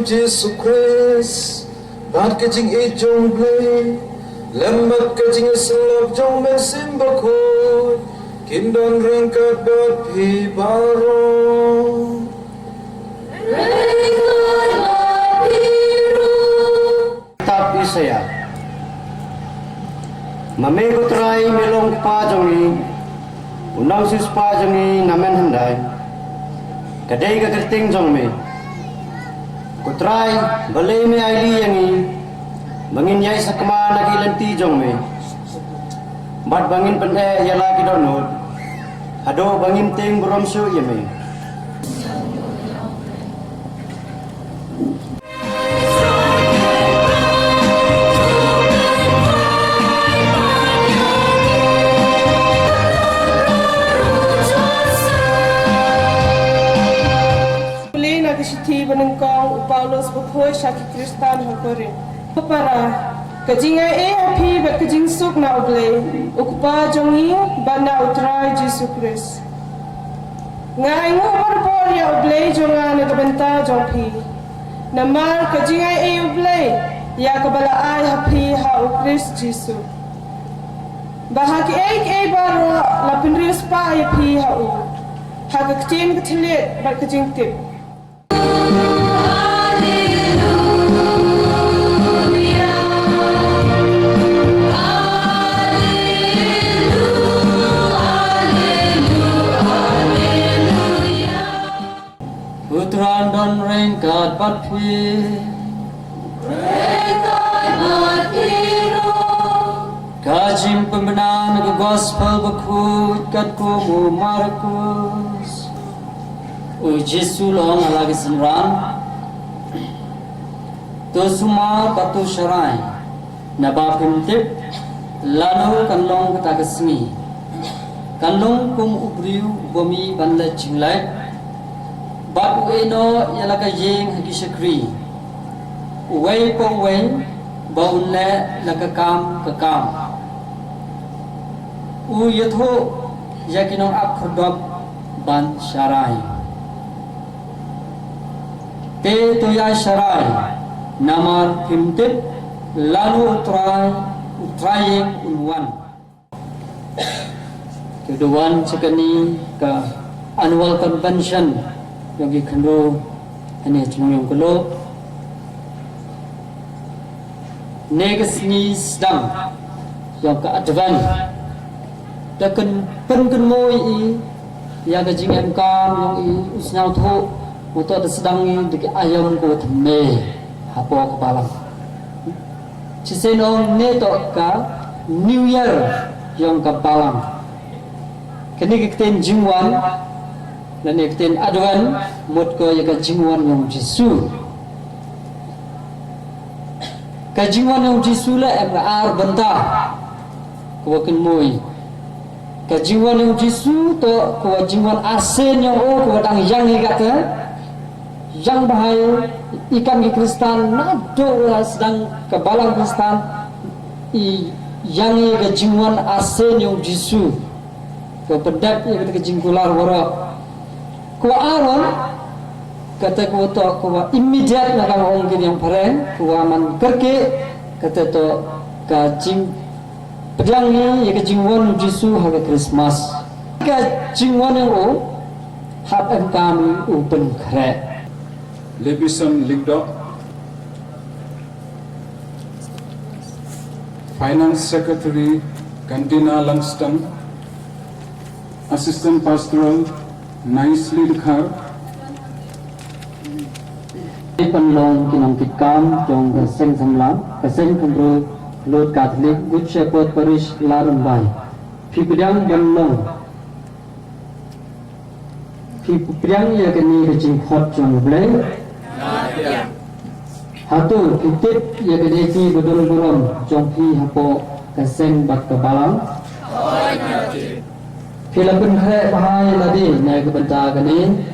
Jesus Christ bat ke jing e jong ble lembat ke jing selap jong men sim bakut kim don reng ka bat pi barong Kitab Isaya mame ko try melong pa jongi unang sis pa jongi namen handai kadai ka kerting jong me ko try balay me aili yangi bangin yai sakma nagilanti jong me bat bangin pande yala ki donot ado bangin ting burom syu yeme Benengkong Paulus berkuat syaki Kristan hakorin. Para kajinga api berkajing suk na oble ukupa jongi bana utrai Jesus Christ. Ngai ngo berpor ya oble jonga na kabenta jongpi. Namar kajinga oble ya kabala ai hapi ha Christ Jesus. Bahagi baro lapin rius pa ya pi ha u. Ha kaktin katilit berkajing tip. Putran dan rengkat batpi Kajim pembenaran ke gospel bekut kat kumu Markus Uji sulong alagi senran Tu suma batu syarai Naba pimtip Lanu kanlong kata kesmi Kanlong kum ubriu bumi bandla jinglai Bak eno yala ka yeng hagi syakri Uway po uway Baun le lakakam kakam U yatho Yakinong ap khurdab ban syarai Te tuya syarai Namar pimtip Lalu utrayeng unwan Keduan sekani ke annual convention yang dikandung ini cuma yang kelo negasni sedang yang ke advan dakan pengenmoi yang kajing emkam yang usnyau tu untuk ada sedang di ayam ko thme hapo kepala cisenong neto ka new year yang kepalang kini kita jingwan dan iktin adwan mut ko ya kajingwan yang jisu kajingwan yang jisu la ar bentah ko ken moi kajingwan yang jisu to ko jingwan asen yang ko dang yang ikata yang bahaya ikan di kristal nado sedang kebalang kristal yang kajingwan asen yang jisu ko pedak ya kajingkular wara Kuwa aron kata kuwa to kuwa immediate na kang ongkin yang pareng kuwa man kerke kata to kajing pedang ni ya kajing won jisu haga Christmas kajing won yang o hap em kami open kre Lebison Ligdo Finance Secretary Cantina Langston Assistant Pastoral Nicely Khar Panlong kinangkikam jong kaseng samlam kaseng kendro Lord Catholic Good Shepherd Parish Larumbai Pipidang Panlong Pipidang ya kini kecing hot jong blay Hatu pitip ya kini ki bedul buram jong pi hapo kaseng bat kebalang Filapun kre bahaya tadi naik kebentar kini.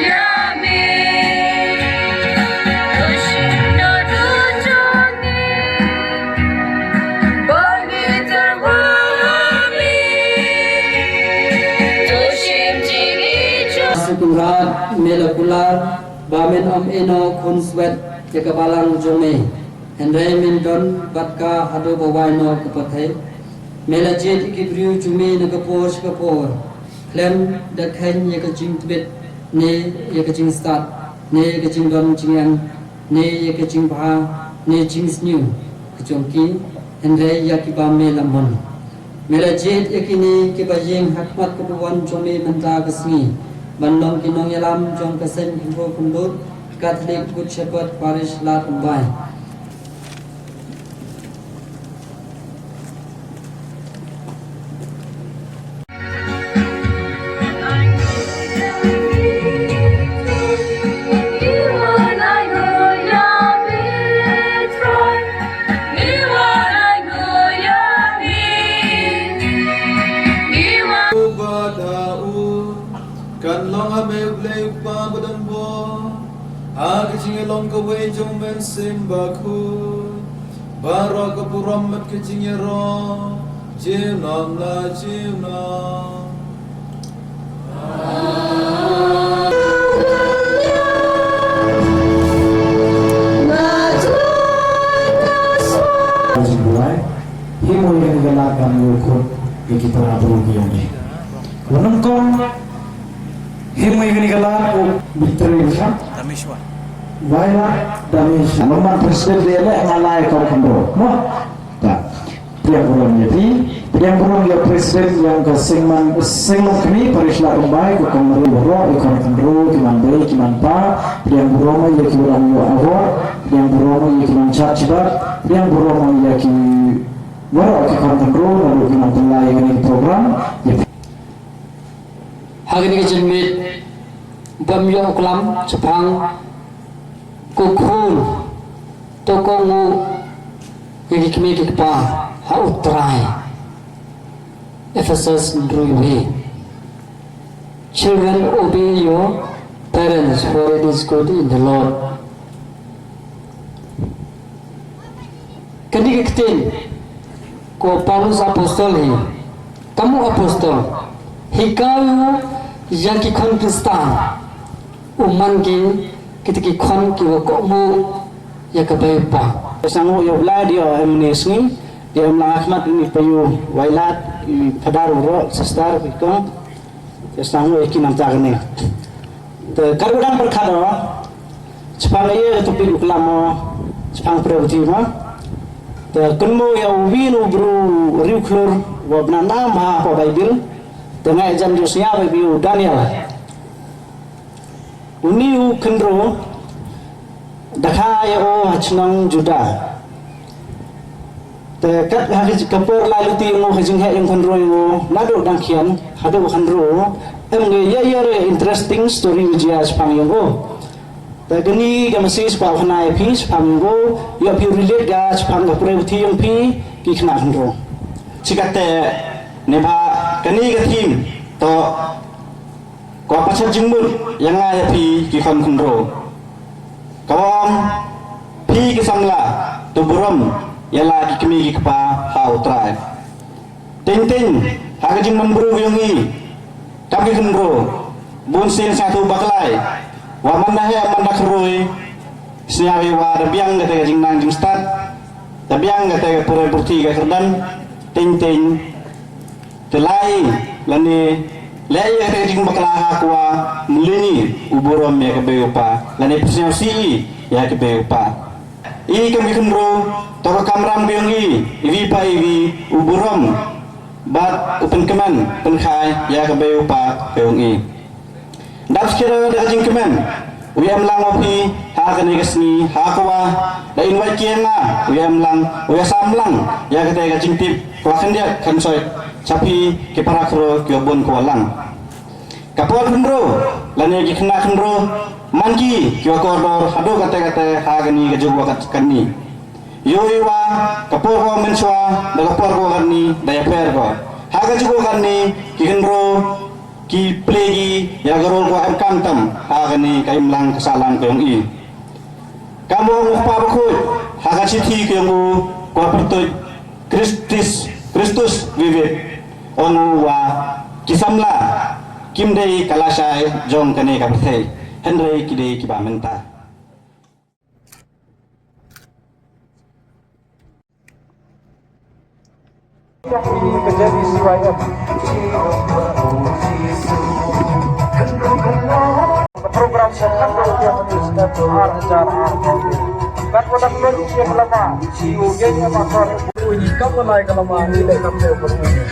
Yeah. mela kular bamen eno kun swet ya kabalang jome Henry min don batka hado bawai no kapathe mela jet ikibriu jume na kapor klem da khen ya ka jing tibet ne ya ka jing start ne ya ka jing don jingan ne ya ka jing ba ne jing new kejongki Henry ya ki ba mela mon mela jet yakini ki ba jing hakmat kebuan jome menta kesni Bandong kinong yalam jong kesen kinro kundut Catholic Good Shepherd Parish Lat Mumbai. Kan long ame blei pa badan bo kecing long ka wei jong men sim baku baro ka puram mat kecing ro jinam la jinam Himo yang digalakan yukut kita rabu ini. Menengkong himo yang digalakan biteri besar. Damishwa. Baiklah Damishwa. Nomor presiden dia le ngalai kau kendo. Noh. Tak. Tiang burung jadi. Tiang burung ya presiden yang ke singman kini Parislah Mumbai ke Kamari Boro ikon kendo kiman beri kiman pa. Tiang burung ya kiman yo awor. Tiang burung ya kiman cacibat. Tiang burung ya ki Wara ki kontrol lalu kita mulai ini program. Hari ini jemit bamyo oklam Jepang kukul tokongu yang kami kita hautrai Ephesus ndruiwe. Children obey your parents for it is good in the Lord. Kani kekten ko Paulus apostol hi kamu apostol hikayu yang ki kon Kristen uman ki kitiki kon ki ko mu ya ka pa sangu yo bla dia emnisni dia mla ahmad ni payu wailat padaru ro sestar ko sangu ekin antagane te karudang berkhado Jepang ye to pi uklamo Jepang preuti ma kunmo ya winu bru riuklur wa bnana ma pa Bible tengah jam Josnya Bible Daniel uniu kendro dakha ya o hachnang Juda te kat hari kapor lalu ti ngo hajing he yang kendro yo nado dangkian hado kendro emge ya interesting story dia Jepang yo Gani gamasi sebab kena pi sepanggo ya pi relate ga sepanggo preuti yang pi ki kena hendro cikate neba gani ga tim to ko pasal jengmut yang ai pi ki kan hendro kawam pi ki samla to buram yala ki kemi ki pa hau trai ting ha jing membru yongi tapi hendro bunsin satu baklai wa mandah ya mandah keroi siawi wa biang kata jing nang jing start tabiang kata pura bukti ga kerdan ting telai lani lai kata jing bakla kwa mulini uburom ya ke beopa lani persiasi ya ke beopa I kami kendro toko kamram biongi ivi pa ivi uburom bat upen keman penkhai ya ke beopa beongi Dapat kira dah jing kemen, uyam lang opi, ha kene kesni, ha kawa, dah invite kienga, uyam lang, uyam samlang, ya kata jing tip, kawasan dia kan soy, capi kepara kro kiobon kawalang. Kapal kendro, lani lagi kena kendro, manki kiwa koridor, hado kata ha kene kejubwa kani. Yoiwa, kapal kawa menswa, dah kapal kawa kani, dah per kawa, ha kejubwa kani, kendro. Ki plegi ya garol ko am kantam ha gani kaim lang kasalang ko yung I kamu pa ko ha ga sithi ko yung ko pertoy Kristus vive onu wa kisamla kimdei kalasai jong kane ka phe Henry kide kiba menta. Kejadi siwayam program sekandu yang menuliskan acara kan wadak lagi yang lama siugenya makar bunyi kamu naik lama tidak sampai berbunyi